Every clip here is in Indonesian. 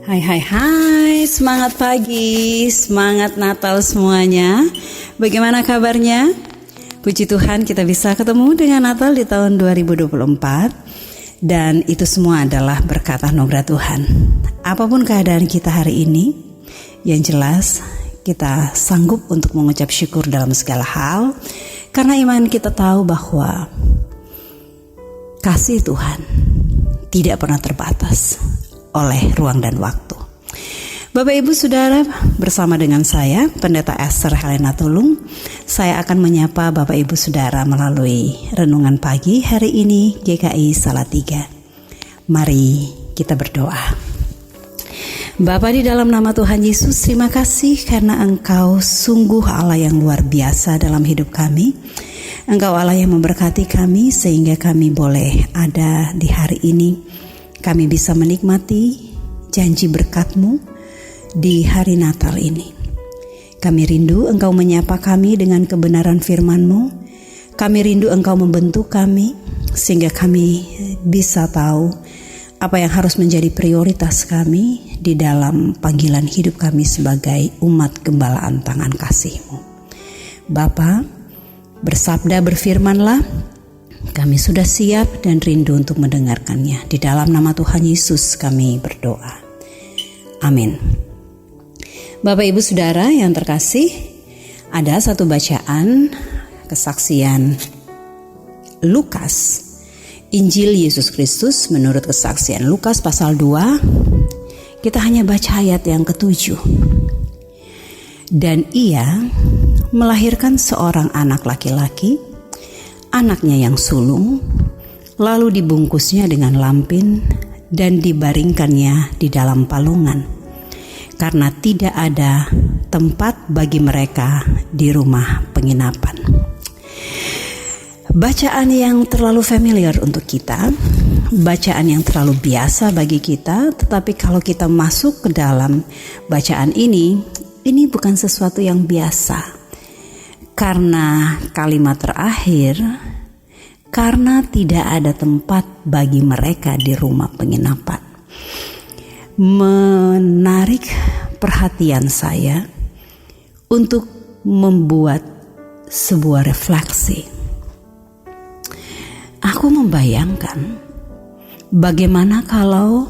Hai hai hai, semangat pagi, semangat Natal semuanya. Bagaimana kabarnya? Puji Tuhan kita bisa ketemu dengan Natal di tahun 2024. Dan itu semua adalah berkat anugerah Tuhan. Apapun keadaan kita hari ini, yang jelas kita sanggup untuk mengucap syukur dalam segala hal. Karena iman kita tahu bahwa kasih Tuhan tidak pernah terbatas oleh ruang dan waktu. Bapak Ibu Saudara, bersama dengan saya Pendeta Esther Helena Tulung, saya akan menyapa Bapak Ibu Saudara melalui renungan pagi hari ini GKI Salatiga. Mari kita berdoa. Bapa, di dalam nama Tuhan Yesus, terima kasih karena Engkau sungguh Allah yang luar biasa dalam hidup kami. Engkau Allah yang memberkati kami sehingga kami boleh ada di hari ini. Kami bisa menikmati janji berkat-Mu di hari Natal ini. Kami rindu Engkau menyapa kami dengan kebenaran firman-Mu. Kami rindu Engkau membentuk kami sehingga kami bisa tahu apa yang harus menjadi prioritas kami di dalam panggilan hidup kami sebagai umat gembalaan tangan kasih-Mu. Bapa, bersabda, berfirmanlah. Kami sudah siap dan rindu untuk mendengarkannya. Di dalam nama Tuhan Yesus kami berdoa. Amin. Bapak Ibu Saudara yang terkasih, ada satu bacaan kesaksian Lukas, Injil Yesus Kristus menurut kesaksian Lukas pasal 2. Kita hanya baca ayat yang ke-7. Dan ia melahirkan seorang anak laki-laki, anaknya yang sulung, lalu dibungkusnya dengan lampin dan dibaringkannya di dalam palungan, karena tidak ada tempat bagi mereka di rumah penginapan. Bacaan yang terlalu familiar untuk kita, bacaan yang terlalu biasa bagi kita, tetapi kalau kita masuk ke dalam bacaan ini bukan sesuatu yang biasa. Karena kalimat terakhir, karena tidak ada tempat bagi mereka di rumah penginapan, menarik perhatian saya untuk membuat sebuah refleksi. Aku membayangkan bagaimana kalau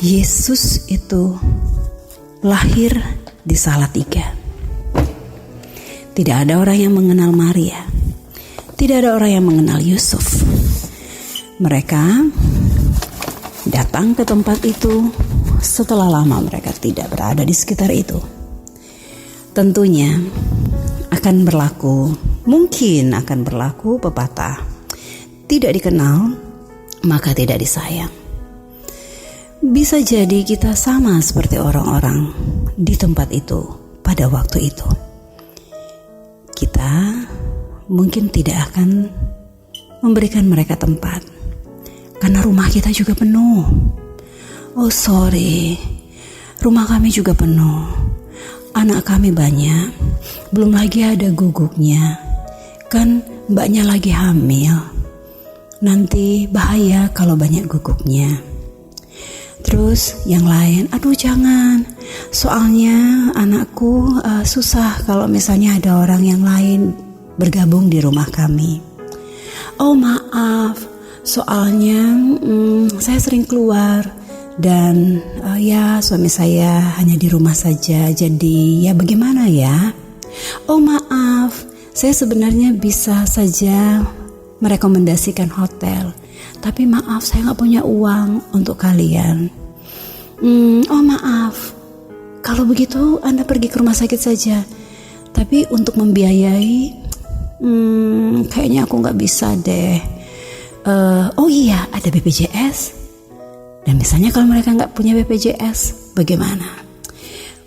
Yesus itu lahir di Salatiga. Tidak ada orang yang mengenal Maria. Tidak ada orang yang mengenal Yusuf. Mereka datang ke tempat itu setelah lama mereka tidak berada di sekitar itu. Tentunya mungkin akan berlaku pepatah, tidak dikenal maka tidak disayang. Bisa jadi kita sama seperti orang-orang di tempat itu pada waktu itu. Kita mungkin tidak akan memberikan mereka tempat karena rumah kita juga penuh. Oh sorry, rumah kami juga penuh. Anak kami banyak, belum lagi ada guguknya. Kan mbaknya lagi hamil. Nanti bahaya kalau banyak guguknya. Terus yang lain, aduh jangan, soalnya anakku susah kalau misalnya ada orang yang lain bergabung di rumah kami. Oh maaf, soalnya saya sering keluar dan ya suami saya hanya di rumah saja, jadi ya bagaimana ya. Oh maaf, saya sebenarnya bisa saja merekomendasikan hotel, tapi maaf saya gak punya uang untuk kalian. Oh maaf, kalau begitu Anda pergi ke rumah sakit saja. Tapi untuk membiayai, kayaknya aku gak bisa deh. Oh iya, ada BPJS. Dan misalnya kalau mereka gak punya BPJS, bagaimana?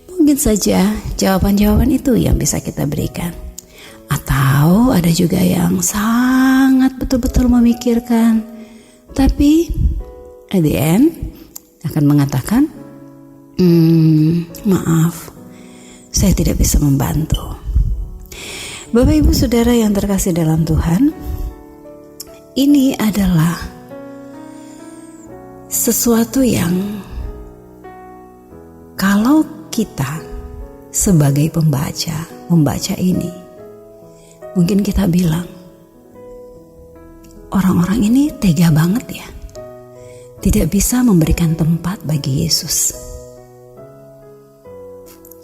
Mungkin saja jawaban-jawaban itu yang bisa kita berikan. Atau ada juga yang sangat betul-betul memikirkan, tapi at the end akan mengatakan, maaf, saya tidak bisa membantu. Bapak Ibu Saudara yang terkasih dalam Tuhan, ini adalah sesuatu yang Kalau kita sebagai pembaca membaca ini, mungkin kita bilang, orang-orang ini tega banget ya, tidak bisa memberikan tempat bagi Yesus.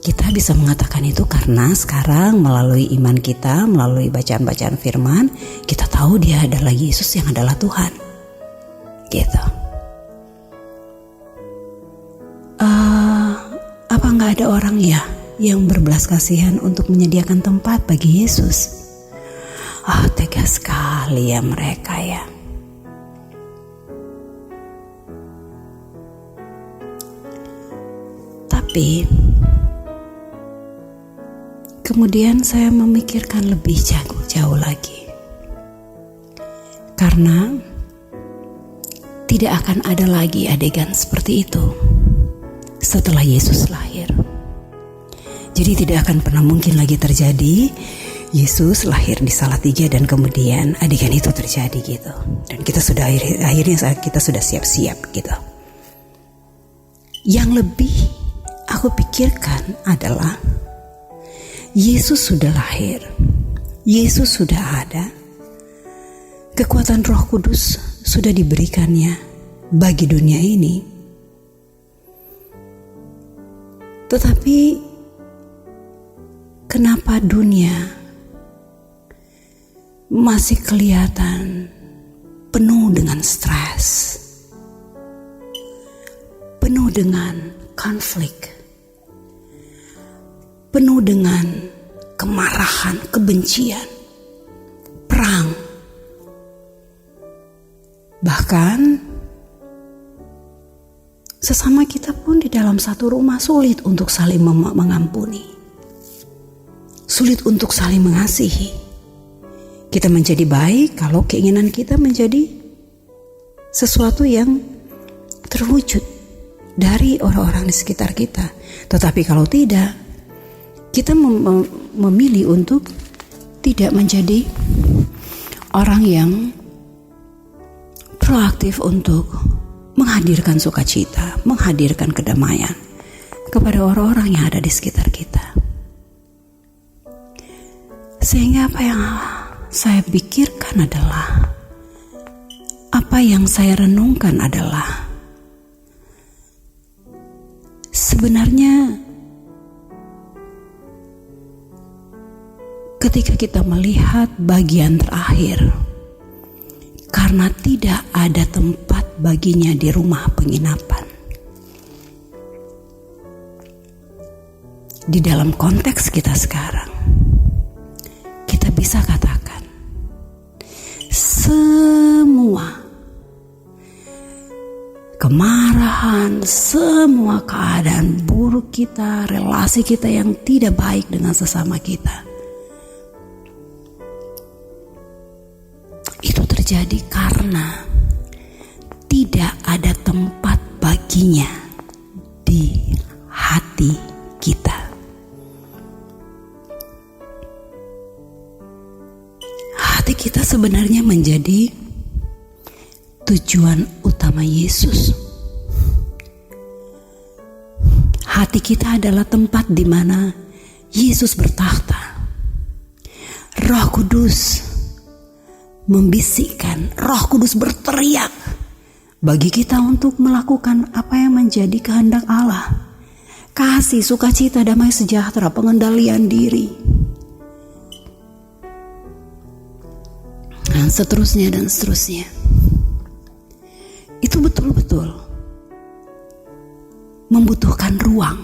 Kita bisa mengatakan itu karena sekarang melalui iman kita, melalui bacaan-bacaan firman, kita tahu dia adalah Yesus yang adalah Tuhan. Gitu. Apa nggak ada orang ya yang berbelas kasihan untuk menyediakan tempat bagi Yesus? Tega sekali ya mereka ya. Tapi kemudian saya memikirkan lebih jauh lagi. Karena tidak akan ada lagi adegan seperti itu setelah Yesus lahir. Jadi tidak akan pernah mungkin lagi terjadi Yesus lahir di Salatiga dan kemudian adegan itu terjadi gitu. Dan kita sudah akhirnya kita sudah siap-siap gitu. Yang lebih aku pikirkan adalah Yesus sudah lahir, Yesus sudah ada, kekuatan Roh Kudus sudah diberikannya bagi dunia ini. Tetapi kenapa dunia masih kelihatan penuh dengan stres, penuh dengan konflik, penuh dengan kemarahan, kebencian, perang. Bahkan sesama kita pun di dalam satu rumah sulit untuk saling mengampuni, sulit untuk saling mengasihi. Kita menjadi baik kalau keinginan kita menjadi sesuatu yang terwujud dari orang-orang di sekitar kita. Tetapi kalau tidak, kita memilih untuk tidak menjadi orang yang proaktif untuk menghadirkan sukacita, menghadirkan kedamaian kepada orang-orang yang ada di sekitar kita. Sehingga apa yang saya pikirkan adalah, apa yang saya renungkan adalah, sebenarnya ketika kita melihat bagian terakhir, karena tidak ada tempat baginya di rumah penginapan. Di dalam konteks kita sekarang, kita bisa katakan semua kemarahan, semua keadaan buruk kita, relasi kita yang tidak baik dengan sesama kita, itu terjadi karena tidak ada tempat baginya di hati kita. Hati kita sebenarnya menjadi tujuan utama Yesus. Hati kita adalah tempat di mana Yesus bertakhta. Roh Kudus membisikkan, Roh Kudus berteriak bagi kita untuk melakukan apa yang menjadi kehendak Allah. Kasih, sukacita, damai sejahtera, pengendalian diri, dan seterusnya dan seterusnya. Itu betul-betul membutuhkan ruang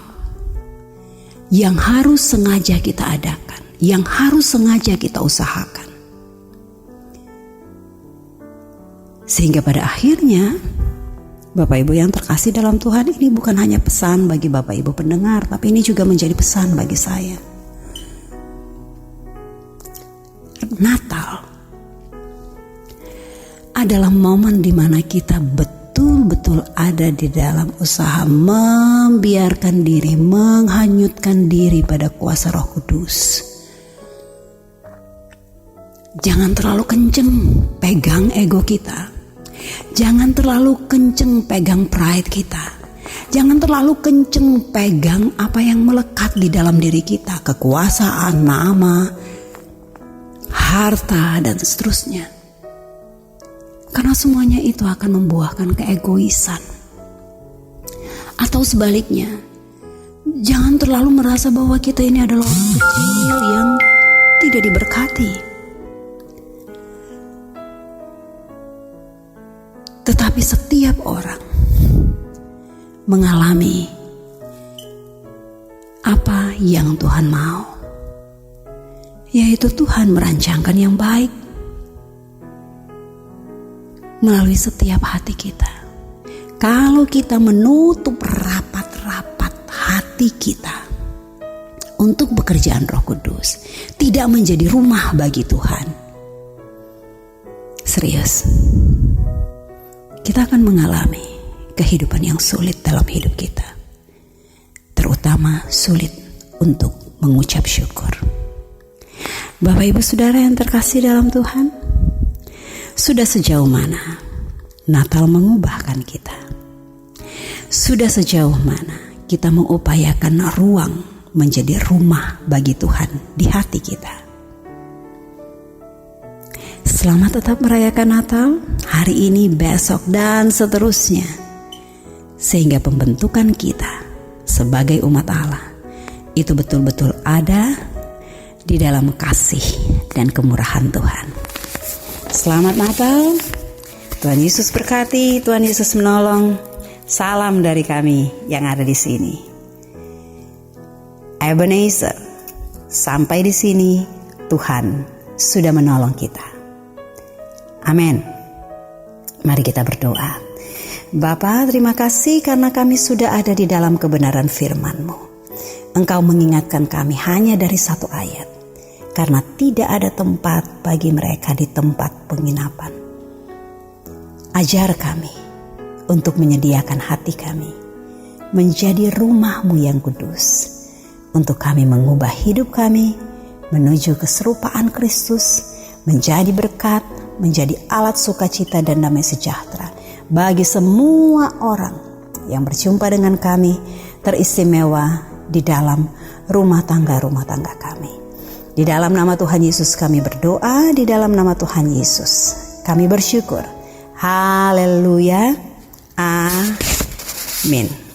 yang harus sengaja kita adakan, yang harus sengaja kita usahakan. Sehingga pada akhirnya, Bapak Ibu yang terkasih dalam Tuhan, ini bukan hanya pesan bagi Bapak Ibu pendengar, tapi ini juga menjadi pesan bagi saya. Natal adalah momen di mana kita betul-betul ada di dalam usaha membiarkan diri, menghanyutkan diri pada kuasa Roh Kudus. Jangan terlalu kenceng pegang ego kita. Jangan terlalu kenceng pegang pride kita. Jangan terlalu kenceng pegang apa yang melekat di dalam diri kita, kekuasaan, nama, harta, dan seterusnya. Karena semuanya itu akan membuahkan keegoisan. Atau sebaliknya, jangan terlalu merasa bahwa kita ini adalah orang kecil yang tidak diberkati. Tetapi setiap orang mengalami apa yang Tuhan mau, yaitu Tuhan merancangkan yang baik melalui setiap hati kita. Kalau kita menutup rapat-rapat hati kita untuk pekerjaan Roh Kudus, tidak menjadi rumah bagi Tuhan, serius, kita akan mengalami kehidupan yang sulit dalam hidup kita. Terutama sulit untuk mengucap syukur. Bapak Ibu Saudara yang terkasih dalam Tuhan, sudah sejauh mana Natal mengubahkan kita? Sudah sejauh mana kita mengupayakan ruang menjadi rumah bagi Tuhan di hati kita? Selamat tetap merayakan Natal hari ini, besok, dan seterusnya, sehingga pembentukan kita sebagai umat Allah itu betul-betul ada di dalam kasih dan kemurahan Tuhan. Selamat Natal, Tuhan Yesus berkati, Tuhan Yesus menolong. Salam dari kami yang ada di sini. Ebenezer, sampai di sini Tuhan sudah menolong kita. Amin. Mari kita berdoa. Bapa, terima kasih karena kami sudah ada di dalam kebenaran firman-Mu. Engkau mengingatkan kami hanya dari satu ayat, karena tidak ada tempat bagi mereka di tempat penginapan. Ajar kami untuk menyediakan hati kami menjadi rumah-Mu yang kudus, untuk kami mengubah hidup kami menuju keserupaan Kristus, menjadi berkat, menjadi alat sukacita dan damai sejahtera bagi semua orang yang berjumpa dengan kami, teristimewa di dalam rumah tangga kami. Di dalam nama Tuhan Yesus kami berdoa, di dalam nama Tuhan Yesus kami bersyukur. Haleluya. Amin.